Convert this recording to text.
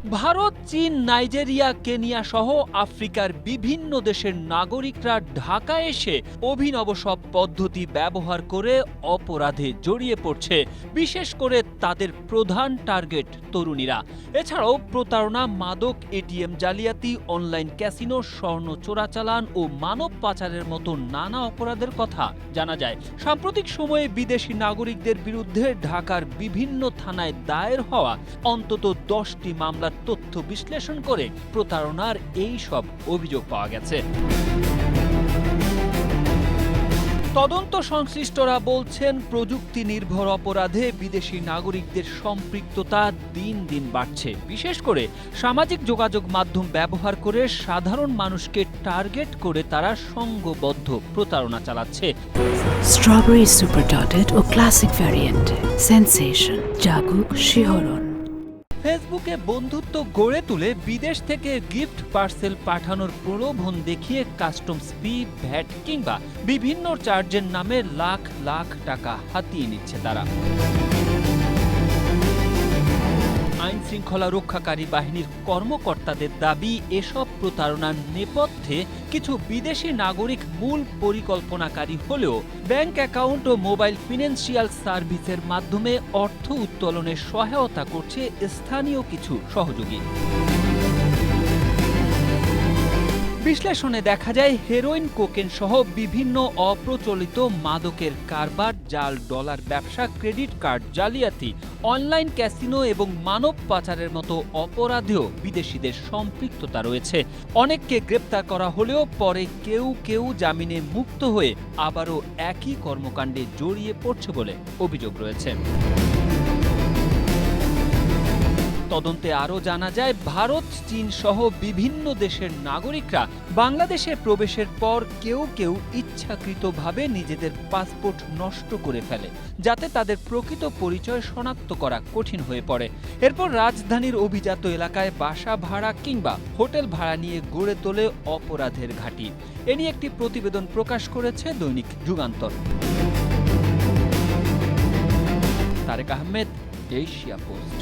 ভারত, চীন, Nigeria, Kenya সহ আফ্রিকার বিভিন্ন দেশের নাগরিকরা ঢাকায় এসে অভিনব সব পদ্ধতি ব্যবহার করে অপরাধে জড়িয়ে পড়ছে। বিশেষ করে তাদের প্রধান টার্গেট তরুণীরা। এছাড়াও প্রতারণা, মাদক, এটিএম জালিয়াতি, অনলাইন ক্যাসিনো, স্বর্ণ চোরাচালান ও মানব পাচারের মতো নানা অপরাধের কথা জানা যায়। সাম্প্রতিক সময়ে বিদেশি নাগরিকদের বিরুদ্ধে ঢাকার বিভিন্ন থানায় দায়ের হওয়া অন্তত 10টি মামলার তথ্য বিশ্লেষণ করে প্রতারণার এই সব অভিযোগ পাওয়া গেছে। তদন্ত সংশ্লিষ্টরা বলছেন, প্রযুক্তি নির্ভর অপরাধে বিদেশি নাগরিকদের সম্পৃক্ততা দিন দিন বাড়ছে। বিশেষ করে সামাজিক যোগাযোগ মাধ্যম ব্যবহার করে সাধারণ মানুষকে টার্গেট করে তারা সংঘবদ্ধ প্রতারণা চালাচ্ছে। স্ট্রবেরি সুপার ডটেড ও ক্লাসিক ভ্যারিয়েন্টে সেনসেশন জাগুক শিহরণ। ফেসবুকে বন্ধুত্ব গড়ে তুলে বিদেশ থেকে গিফট পার্সেল পাঠানোর প্রলোভন দেখিয়ে কাস্টমস ফি, ভ্যাট কিংবা বিভিন্ন চার্জের নামে লাখ লাখ টাকা হাতিয়ে নিচ্ছে তারা। আইন শৃঙ্খলা রক্ষাকারী বাহিনীর কর্মকর্তাদের দাবি, এসব প্রতারণার নেপথ্যে কিছু বিদেশি নাগরিক মূল পরিকল্পনাকারী হলেও ব্যাংক অ্যাকাউন্ট ও মোবাইল ফিনান্সিয়াল সার্ভিসের মাধ্যমে অর্থ উত্তোলনে সহায়তা করছে স্থানীয় কিছু সহযোগী। বিশ্লেষণে দেখা যায়, হেরোইন, কোকেন সহ বিভিন্ন অপ্রচলিত মাদকের কারবার, জাল ডলার ব্যবসা, ক্রেডিট কার্ড জালিয়াতি, অনলাইন ক্যাসিনো এবং মানব পাচারের মতো অপরাধেও বিদেশিদের সম্পৃক্ততা রয়েছে। অনেককে গ্রেপ্তার করা হলেও পরে কেউ কেউ জামিনে মুক্ত হয়ে আবারও একই কর্মকাণ্ডে জড়িয়ে পড়ছে বলে অভিযোগ রয়েছে। তদন্তে আরও জানা যায়, ভারত, চীন সহ বিভিন্ন দেশের নাগরিকরা বাংলাদেশে প্রবেশের পর কেউ কেউ ইচ্ছাকৃতভাবে নিজেদের পাসপোর্ট নষ্ট করে ফেলে, যাতে তাদের প্রকৃত পরিচয় শনাক্ত করা কঠিন হয়ে পড়ে। এরপর রাজধানীর অভিজাত এলাকায় বাসা ভাড়া কিংবা হোটেল ভাড়া নিয়ে গড়ে তোলে অপরাধের ঘাঁটি। এ নিয়ে একটি প্রতিবেদন প্রকাশ করেছে দৈনিক যুগান্তর। Tarek Ahmed, Asia post.